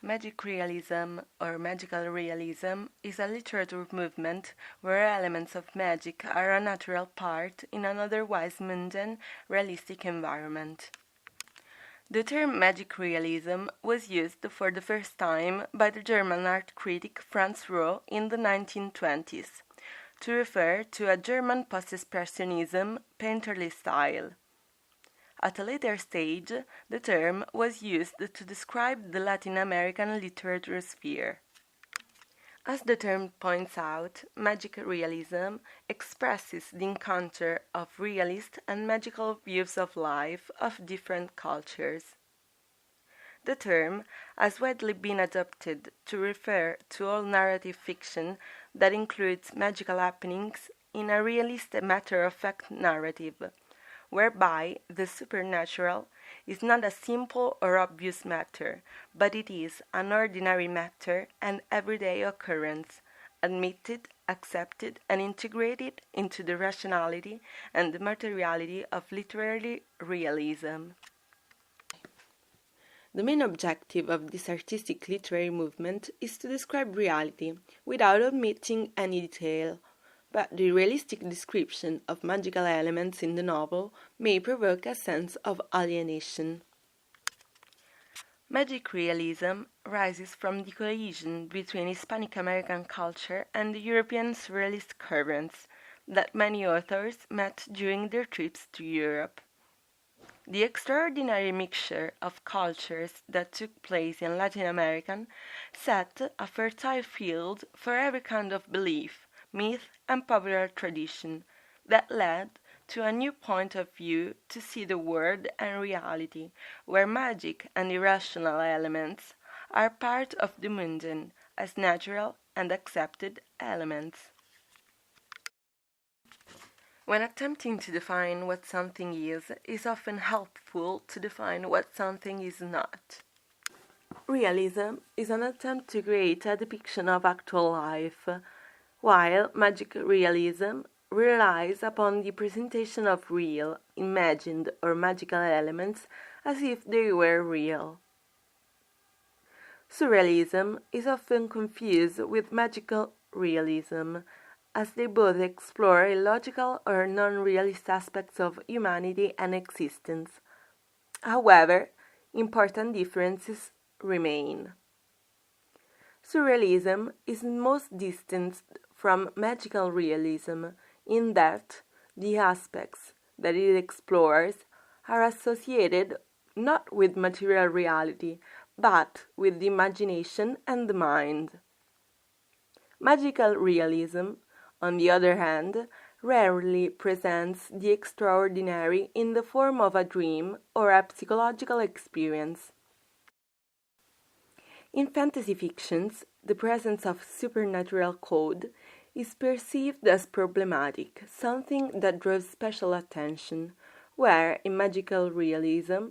Magic realism or magical realism is a literature movement where elements of magic are a natural part in an otherwise mundane, realistic environment. The term magic realism was used for the first time by the German art critic Franz Roh in the 1920s to refer to a German post-expressionism painterly style. At a later stage, the term was used to describe the Latin American literature sphere. As the term points out, magic realism expresses the encounter of realist and magical views of life of different cultures. The term has widely been adopted to refer to all narrative fiction that includes magical happenings in a realist matter-of-fact narrative, whereby the supernatural is not a simple or obvious matter, but it is an ordinary matter and everyday occurrence, admitted, accepted, and integrated into the rationality and the materiality of literary realism. The main objective of this artistic literary movement is to describe reality without omitting any detail, but the realistic description of magical elements in the novel may provoke a sense of alienation. Magic realism rises from the cohesion between Hispanic American culture and the European surrealist currents that many authors met during their trips to Europe. The extraordinary mixture of cultures that took place in Latin America set a fertile field for every kind of belief, myth, and popular tradition that led to a new point of view to see the world and reality, where magic and irrational elements are part of the mundane as natural and accepted elements. When attempting to define what something is often helpful to define what something is not. Realism is an attempt to create a depiction of actual life, while magic realism relies upon the presentation of real, imagined, or magical elements as if they were real. Surrealism is often confused with magical realism, as they both explore illogical or non-realist aspects of humanity and existence. However, important differences remain. Surrealism is most distant from magical realism in that the aspects that it explores are associated not with material reality, but with the imagination and the mind. Magical realism, on the other hand, rarely presents the extraordinary in the form of a dream or a psychological experience. In fantasy fictions, the presence of supernatural code is perceived as problematic, something that draws special attention, where in magical realism,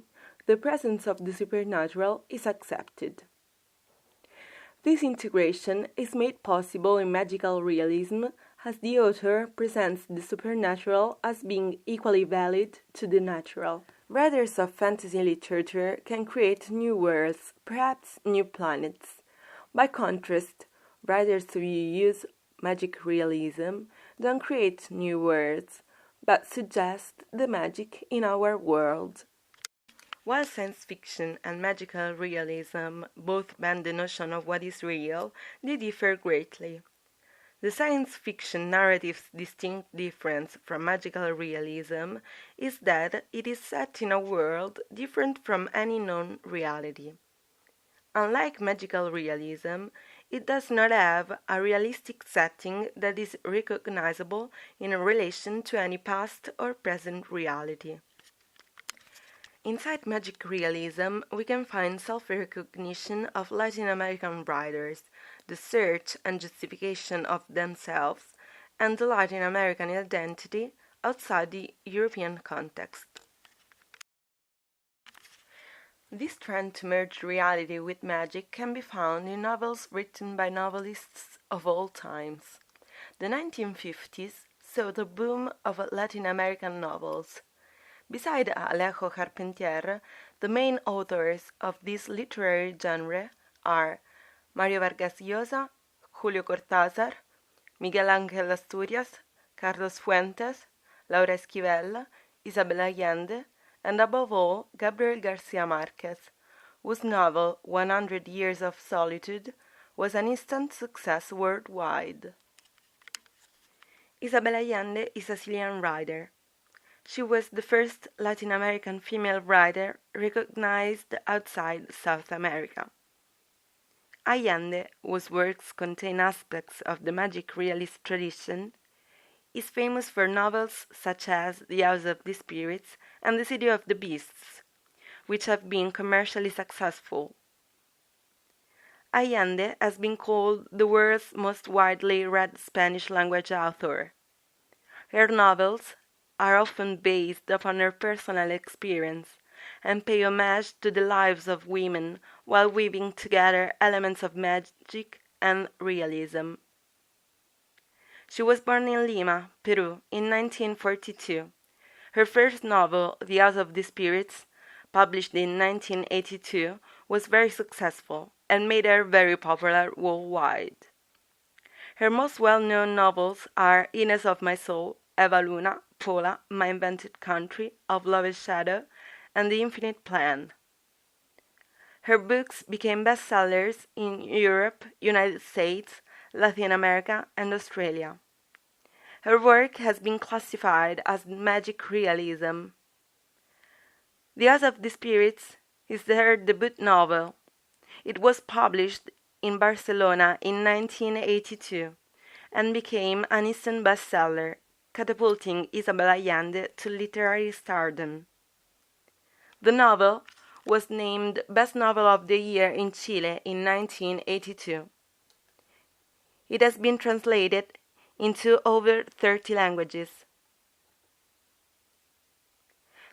the presence of the supernatural is accepted. This integration is made possible in magical realism as the author presents the supernatural as being equally valid to the natural. Writers of fantasy literature can create new worlds, perhaps new planets. By contrast, writers who use magic realism don't create new worlds, but suggest the magic in our world. While science fiction and magical realism both bend the notion of what is real, they differ greatly. The science fiction narrative's distinct difference from magical realism is that it is set in a world different from any known reality. Unlike magical realism, it does not have a realistic setting that is recognizable in relation to any past or present reality. Inside magic realism, we can find self-recognition of Latin American writers, the search and justification of themselves, and the Latin American identity outside the European context. This trend to merge reality with magic can be found in novels written by novelists of all times. The 1950s saw the boom of Latin American novels. Beside Alejo Carpentier, the main authors of this literary genre are Mario Vargas Llosa, Julio Cortázar, Miguel Ángel Asturias, Carlos Fuentes, Laura Esquivel, Isabel Allende, and above all, Gabriel Garcia Marquez, whose novel 100 Years of Solitude was an instant success worldwide. Isabel Allende is a Chilean writer. She was the first Latin American female writer recognized outside South America. Allende, whose works contain aspects of the magic realist tradition, is famous for novels such as The House of the Spirits and The City of the Beasts, which have been commercially successful. Allende has been called the world's most widely read Spanish-language author. Her novels are often based upon her personal experience and pay homage to the lives of women while weaving together elements of magic and realism. She was born in Lima, Peru, in 1942. Her first novel, The House of the Spirits, published in 1982, was very successful and made her very popular worldwide. Her most well-known novels are Ines of My Soul, Eva Luna, Pola, My Invented Country, Of Love's Shadow, and The Infinite Plan. Her books became bestsellers in Europe, United States, Latin America, and Australia. Her work has been classified as magic realism. The House of the Spirits is her debut novel. It was published in Barcelona in 1982 and became an instant bestseller, catapulting Isabel Allende to literary stardom. The novel was named Best Novel of the Year in Chile in 1982. It has been translated into over 30 languages.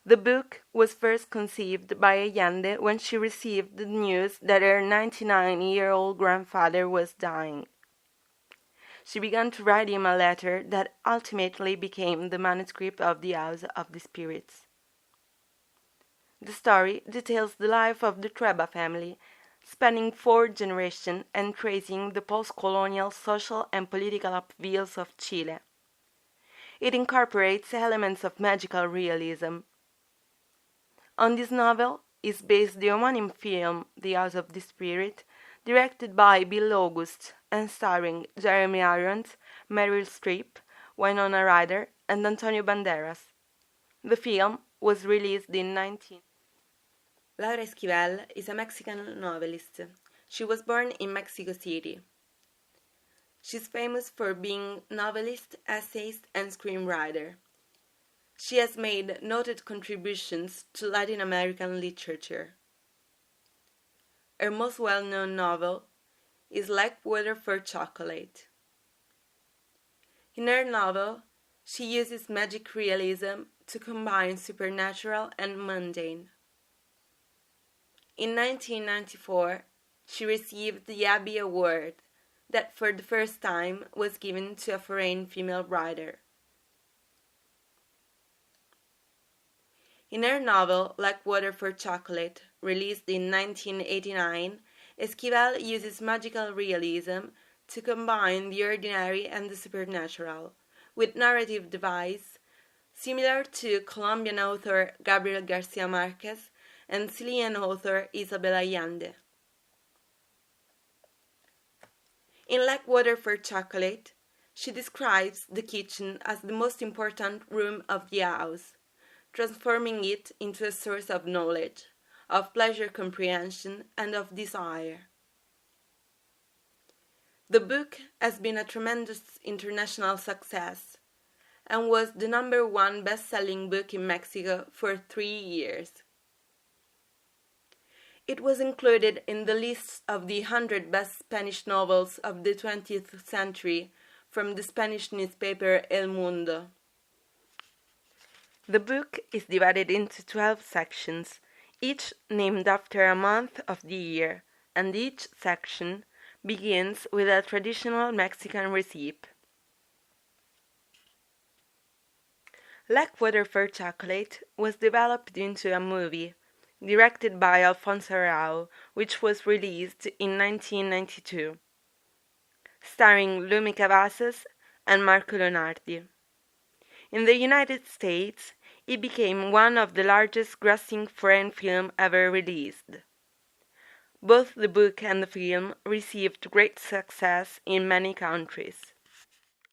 The book was first conceived by Allende when she received the news that her 99-year-old grandfather was dying. She began to write him a letter that ultimately became the manuscript of The House of the Spirits. The story details the life of the Treba family, spanning 4 generations and tracing the post-colonial social and political upheavals of Chile. It incorporates elements of magical realism. On this novel is based the homonymic film The House of the Spirit, directed by Bill August and starring Jeremy Irons, Meryl Streep, Winona Ryder, and Antonio Banderas. The film was released in 19... Laura Esquivel is a Mexican novelist. She was born in Mexico City. She's famous for being novelist, essayist, and screenwriter. She has made noted contributions to Latin American literature. Her most well-known novel is Like Water for Chocolate. In her novel, she uses magic realism to combine supernatural and mundane. In 1994, she received the Abbey Award, that for the first time was given to a foreign female writer. In her novel Like Water for Chocolate, released in 1989, Esquivel uses magical realism to combine the ordinary and the supernatural, with narrative device similar to Colombian author Gabriel Garcia Marquez and Chilean author Isabel Allende. In Like Water for Chocolate, she describes the kitchen as the most important room of the house, transforming it into a source of knowledge, of pleasure comprehension, and of desire. The book has been a tremendous international success and was the #1 best-selling book in Mexico for 3 years. It was included in the list of the 100 best Spanish novels of the 20th century from the Spanish newspaper El Mundo. The book is divided into 12 sections, each named after a month of the year, and each section begins with a traditional Mexican recipe. Like Water for Chocolate was developed into a movie, directed by Alfonso Arau, which was released in 1992, starring Lumi Cavazos and Marco Leonardi. In the United States, it became one of the largest grossing foreign films ever released. Both the book and the film received great success in many countries.